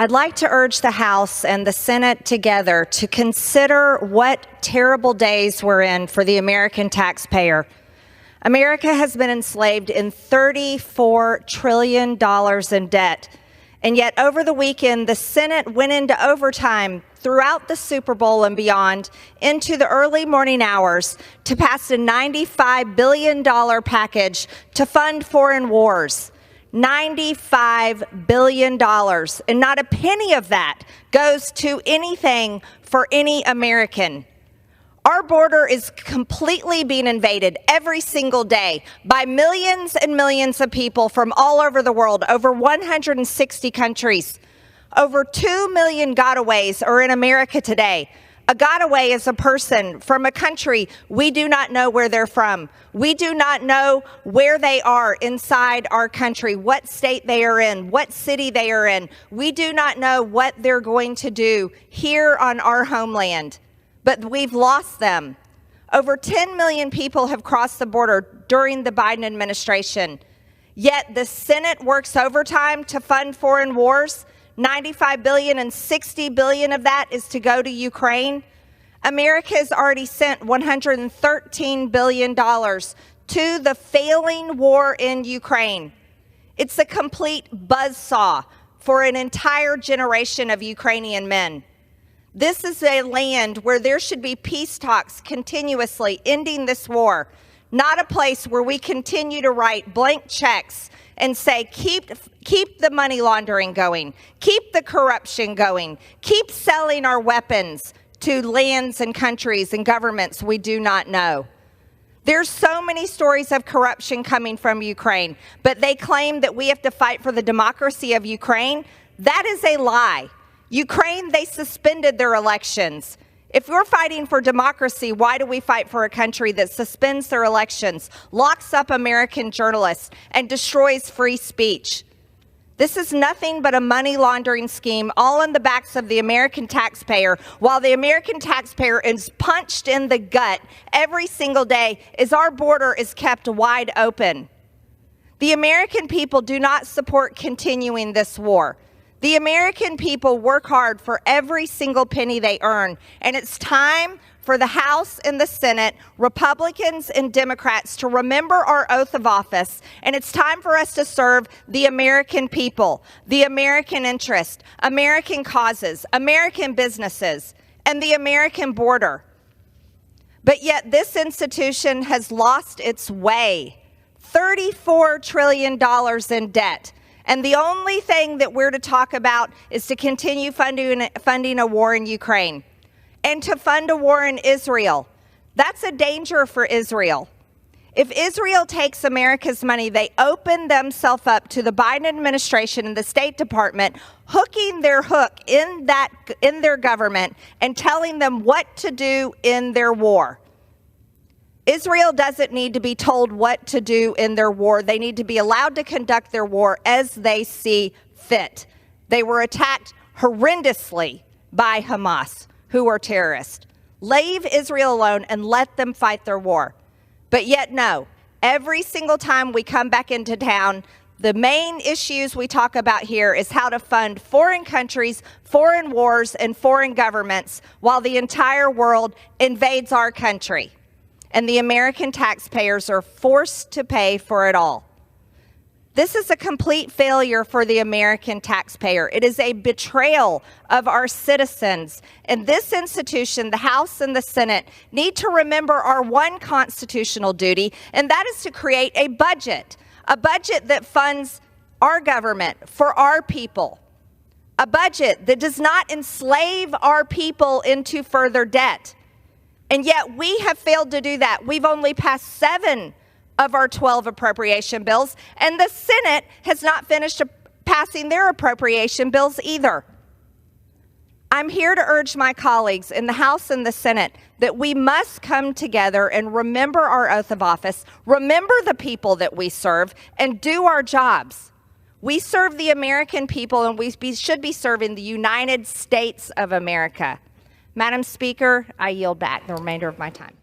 I'd like to urge the House and the Senate together to consider what terrible days we're in for the American taxpayer. America has been enslaved in $34 trillion in debt. And yet over the weekend, the Senate went into overtime throughout the Super Bowl and beyond into the early morning hours to pass a $95 billion package to fund foreign wars. $95 billion. And not a penny of that goes to anything for any American. Our border is completely being invaded every single day by millions and millions of people from all over the world, over 160 countries. Over 2 million gotaways are in America today. A gotaway is a person from a country we do not know where they're from. We do not know where they are inside our country, what state they are in, what city they are in. We do not know what they're going to do here on our homeland. But we've lost them. Over 10 million people have crossed the border during the Biden administration. Yet the Senate works overtime to fund foreign wars. $95 billion and $60 billion of that is to go to Ukraine. America has already sent $113 billion to the failing war in Ukraine. It's a complete buzzsaw for an entire generation of Ukrainian men. This is a land where there should be peace talks continuously ending this war, not a place where we continue to write blank checks and say, keep the money laundering going, keep the corruption going, keep selling our weapons to lands and countries and governments we do not know. There's so many stories of corruption coming from Ukraine, but they claim that we have to fight for the democracy of Ukraine. That is a lie. Ukraine, they suspended their elections. If we're fighting for democracy, why do we fight for a country that suspends their elections, locks up American journalists, and destroys free speech? This is nothing but a money laundering scheme, all in the backs of the American taxpayer, while the American taxpayer is punched in the gut every single day as our border is kept wide open. The American people do not support continuing this war. The American people work hard for every single penny they earn, and it's time for the House and the Senate, Republicans and Democrats, to remember our oath of office, and it's time for us to serve the American people, the American interest, American causes, American businesses, and the American border. But yet this institution has lost its way. $34 trillion in debt. And the only thing that we're to talk about is to continue funding a war in Ukraine and to fund a war in Israel. That's a danger for Israel. If Israel takes America's money, they open themselves up to the Biden administration and the State Department, hooking their hook in their government and telling them what to do in their war. Israel doesn't need to be told what to do in their war. They need to be allowed to conduct their war as they see fit. They were attacked horrendously by Hamas, who are terrorists. Leave Israel alone and let them fight their war. But yet, no, every single time we come back into town, the main issues we talk about here is how to fund foreign countries, foreign wars, and foreign governments while the entire world invades our country. And the American taxpayers are forced to pay for it all. This is a complete failure for the American taxpayer. It is a betrayal of our citizens. And this institution, the House and the Senate, need to remember our one constitutional duty, and that is to create a budget that funds our government for our people, a budget that does not enslave our people into further debt. And yet we have failed to do that. We've only passed 7 of our 12 appropriation bills, and the Senate has not finished passing their appropriation bills either. I'm here to urge my colleagues in the House and the Senate that we must come together and remember our oath of office, remember the people that we serve, and do our jobs. We serve the American people, and we should be serving the United States of America. Madam Speaker, I yield back the remainder of my time.